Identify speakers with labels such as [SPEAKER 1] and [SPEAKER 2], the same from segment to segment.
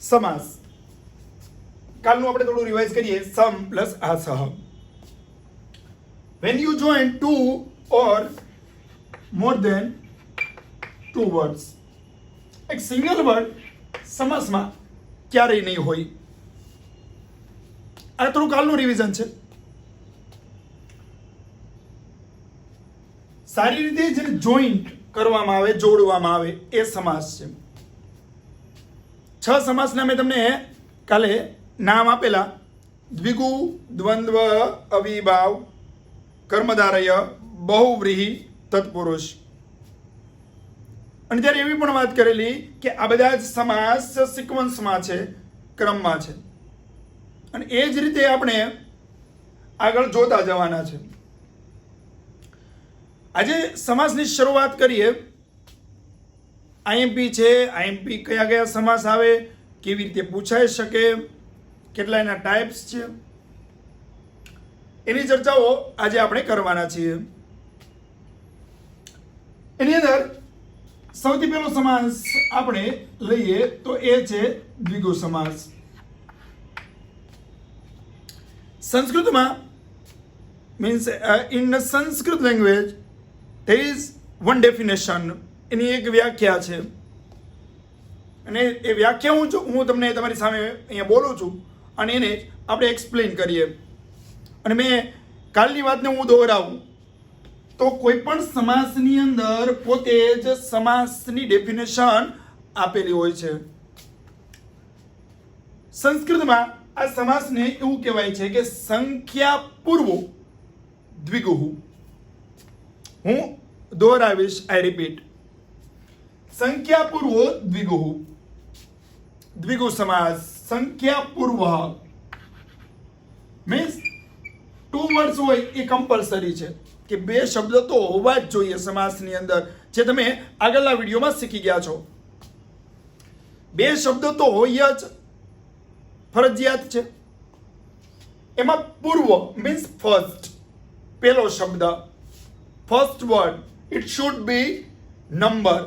[SPEAKER 1] સમાસ. કાલનું આપણે થોડું રિવાઇઝ કરીએ. સમ plus આસહ. when you join two or more than two words, એક સિંગલ વર્ડ સમાસમાં ક્યારેય નહીં હોય. આ થોડું કાલનું રિવિઝન છે. સારી રીતે જેને જોઈન્ટ કરવામાં આવે, જોડવામાં આવે, એ સમાસ છે. 6 સમાસના મેં તમને કાલે નામ આપેલા: દ્વિગુ, દ્વંદ્વ, અવિભાવ, કર્મધારય, બહુવ્રીહી, તત્પુરુષ. અને ત્યારે એવી પણ વાત કરેલી કે આ બધા જ સમાસ સિક્વન્સમાં છે, ક્રમમાં છે. અને એ જ રીતે આપણે આગળ જોતા જવાના છે. આજે સમાસની શરૂઆત કરીએ. આઈએમપી છે. આઈએમપી કયા કયા સમાસ આવે, કેવી રીતે પૂછાઈ શકે, કેટલા એના ટાઈપ્સ છે, એની ચર્ચાઓ આજે આપણે કરવાના છીએ. એની અંદર સૌથી પહેલો સમાસ આપણે લઈએ તો એ છે દ્વિગુ સમાસ. સંસ્કૃતમાં means in Sanskrit language there is one definition, એની એક વ્યાખ્યા છે. અને એ વ્યાખ્યા હું તમને તમારી સામે અહીંયા બોલું છું અને એને આપણે એક્સપ્લેન કરીએ. અને મેં કાલની વાતને હું દોહરાવું તો કોઈ પણ સમાસની અંદર પોતે જ સમાસની ડેફિનેશન આપેલી હોય છે. સંસ્કૃતમાં આ સમાસને એવું કહેવાય છે કે સંખ્યા પૂર્વો દ્વિગુઃ. હું દોહરાવીશ. આઈ રિપીટ. સંખ્યા પૂર્વો દ્વિગુઃ. દ્વિગુ સમાસ. સંખ્યા પૂર્વ મીન્સ 2 વર્ડ્સ હોય એ કમ્પલસરી છે કે 2 શબ્દ તો હોવા જ જોઈએ સમાસની અંદર, જે તમે આગળના વિડીયોમાં શીખી ગયા છો. 2 શબ્દ તો હોય જ, ફરજિયાત છે. એમાં પૂર્વ મીન્સ ફર્સ્ટ, પહેલો શબ્દ, first word. It should be number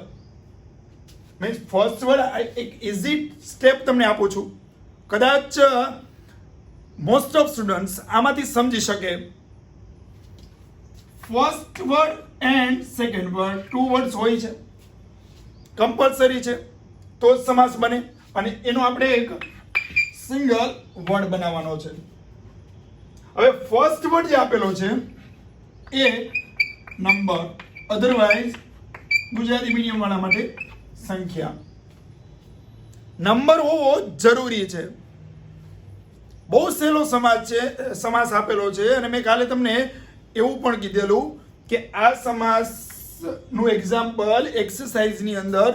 [SPEAKER 1] means first word. એક ઇઝી સ્ટેપ તમને આપું છું, કદાચ મોસ્ટ ઓફ સ્ટુડન્ટ્સ આમાંથી સમજી શકે. First word and second word 2 words હોય છે, કમ્પલસરી છે, તો જ સમાસ બને. અને એનો આપણે એક સિંગલ વર્ડ બનાવવાનો છે. હવે ફર્સ્ટ વર્ડ જે આપેલો છે એ નંબર, અધરવાઇઝ ગુજરાતી મીડિયમ વાળા માટે સંખ્યા. નંબર હોવો જરૂરી છે. બહુ સહેલો સમાસ આપેલો છે. અને મેં કાલે તમને એવું પણ કીધેલું કે આ સમાસનું એક્ઝામ્પલ એક્સરસાઇઝની અંદર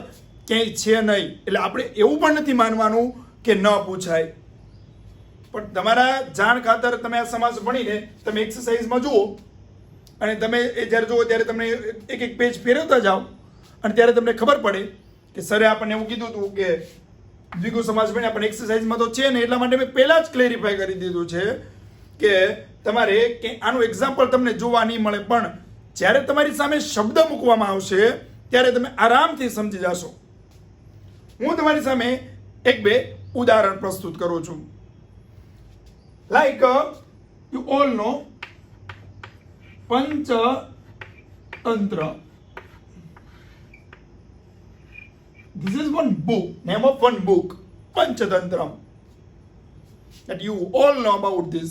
[SPEAKER 1] ક્યાંય છે નહીં. એટલે આપણે એવું પણ નથી માનવાનું કે ન પૂછાય, પણ તમારા જાણ ખાતર તમે આ સમાસ ભણીને તમે એક્સરસાઇઝમાં જુઓ અને તમે એ જ્યારે જુઓ ત્યારે તમને એક પેજ ફેરવતા જાઓ અને ત્યારે તમને ખબર પડે કે સરે આપણને એવું કીધું હતું કે દ્વિગુ સમાસ ભણ્યા, પણ એક્સરસાઇઝમાં તો છે ને. એટલા માટે મેં પહેલાં જ ક્લેરિફાય કરી દીધું છે કે તમારે કે આનું એક્ઝામ્પલ તમને જોવા નહીં મળે, પણ જ્યારે તમારી સામે શબ્દ મૂકવામાં આવશે ત્યારે તમે આરામથી સમજી જશો. હું તમારી સામે 1-2 ઉદાહરણ પ્રસ્તુત કરું છું. Like you all know Panchatantra. This is one book, name of one book, Panchatantra. That you all know about this.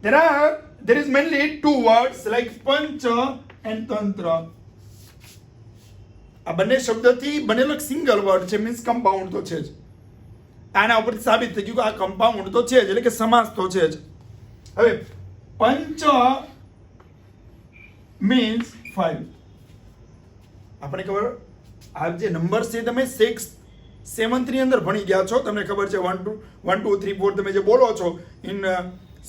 [SPEAKER 1] There is mainly 2 words like pancha and tantra. આ બંને શબ્દથી બનેલો એક સિંગલ વર્ડ છે, મીન્સ કમ્પાઉન્ડ તો છે જ. આના ઉપરથી સાબિત થઈ ગયું કે આ કમ્પાઉન્ડ તો છે જ, એટલે કે સમાસ તો છે જ. હવે પંચ મીન્સ 5. આપણે ખબર આ જે નંબર છે તમે 6, 7th ની અંદર ભણી ગયા છો, તમને ખબર છે 1 2 3 4 તમે જે બોલો છો ઇન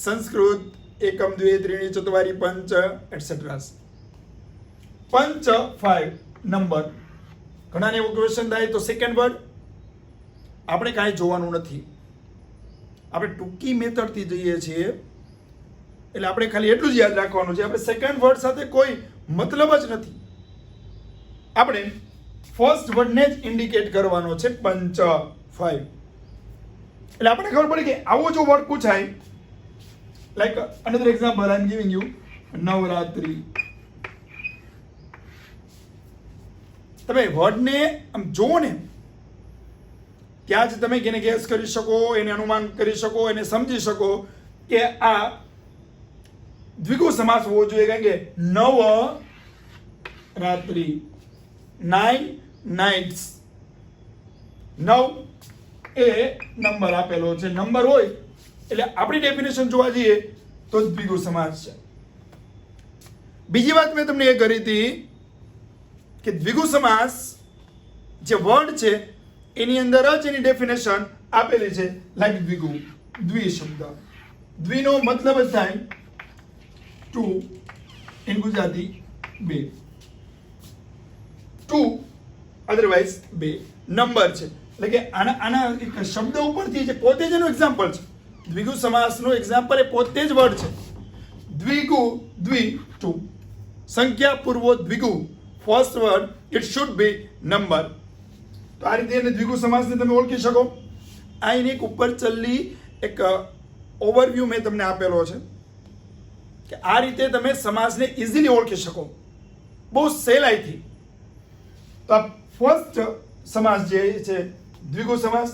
[SPEAKER 1] સંસ્કૃત, એકમ દ્વે ત્રીણી ચત્વારી પંચ એટસેટ્રા. પંચ 5 નંબર. ઘણાને એવો ક્વેશ્ચન થાય તો સેકન્ડ વર્ડ આપણે કાંઈ જોવાનું નથી, આપણે ટૂંકી મેથડથી જઈએ છીએ. એટલે આપણે ખાલી એટલું જ યાદ રાખવાનું છે, આપણે સેકન્ડ વર્ડ સાથે કોઈ મતલબ જ નથી. આપણે ફર્સ્ટ વર્ડને જ ઇન્ડિકેટ કરવાનો છે પંચ 5. એટલે આપણને ખબર પડે કે આવો જો વર્ડ પૂછાય, like another example I am giving you Navratri. તમે વર્ડને આમ જુઓ ને ત્યાં જ તમે એને ગેસ કરી શકો, એને અનુમાન કરી શકો, એને સમજી શકો કે આ દ્વિગુ સમાસ હોવો જોઈએ. કારણ કે નવ રાત્રિ, 9 નાઇટ્સ, 9 એ નંબર આપેલો છે. નંબર હોય એટલે આપણી ડેફિનેશન જોવા જઈએ તો દ્વિગુ સમાસ છે. બીજી વાત મેં તમને એ કરી હતી કે દ્વિગુ સમાસ જે વર્ડ છે એની અંદર જ એની ડેફિનેશન આપેલી છે. લાઈક દ્વિગુ, દ્વિ શબ્દ, દ્વિનો મતલબ જ થાય ટુ, ઇન ગુજરાતી બે, ટુ અધરવાઇઝ બે નંબર છે. એટલે કે આના એક શબ્દ ઉપરથી જે પોતે જ એનું એક્ઝામ્પલ છે. દ્વિગુ સમાસનું એક્ઝામ્પલ એ પોતે જ વર્ડ છે. દ્વિગુ, દ્વિ, ટુ, સંખ્યા પૂર્વો દ્વિગુ, first word it should be number. તો આ રીતે એને દ્વિગુ સમાસને તમે ઓળખી શકો. આ એની એક ઉપર ચલ્લી એક ઓવરવ્યૂ મેં તમને આપેલો છે કે આ રીતે તમે સમાસને ઇઝીલી ઓળખી શકો બહુ સહેલાઈથી. તો આ ફર્સ્ટ સમાસ જે છે દ્વિગુ સમાસ.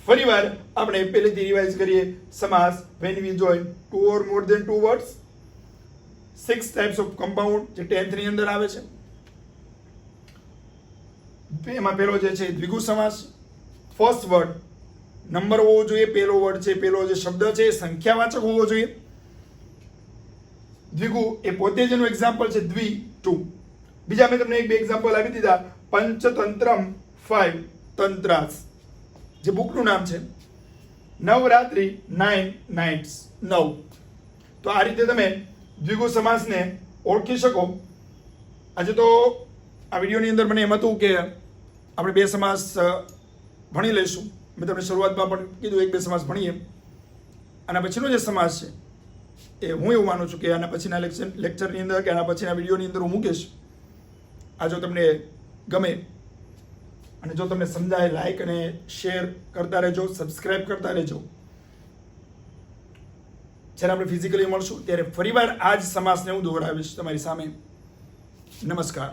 [SPEAKER 1] ફરીવાર આપણે પહેલેથી રિવાઇઝ કરીએ. સમાસ when we join two or more than two words, 6 types of compound જે 10th ની અંદર આવે છે. એમાં પહેલો જે છે દ્વિગુ સમાસ. ફર્સ્ટ વર્ડ નંબર હોવો જોઈએ, પહેલો વર્ડ છે, પહેલો જે શબ્દ છે એ સંખ્યાવાચક હોવો જોઈએ. દ્વિગુ એ પોતે જ એનું એક્ઝામ્પલ છે દ્વિ, ટુ. બીજા મેં તમને એક બે એક્ઝામ્પલ આપી દીધા. પંચતંત્રમ 5 તંત્રાસ જે બુકનું નામ છે. નવરાત્રિ 9 નાઇટ્સ 9. તો આ રીતે તમે દ્વિગુ સમાસને ઓળખી શકો. આજે તો આ વિડીયોની અંદર મને એમ હતું કે આપણે બે સમાસ ભણી લઈશું. મેં તમને શરૂઆતમાં પણ કીધું એક બે સમાસ ભણીએ. આના પછીનો જે સમાસ છે એ હું એવું માનું છું કે આના પછીના લેક્ચરની અંદર કે આના પછીના વિડીયોની અંદર હું મૂકીશ. આ જો તમને ગમે અને જો તમને સમજાય, લાઈક અને શેર કરતા રહેજો, સબસ્ક્રાઇબ કરતા રહેજો. જ્યારે આપણે ફિઝિકલી મળશું ત્યારે ફરીવાર આ જ સમાસને હું દોહરાવીશ તમારી સામે. નમસ્કાર.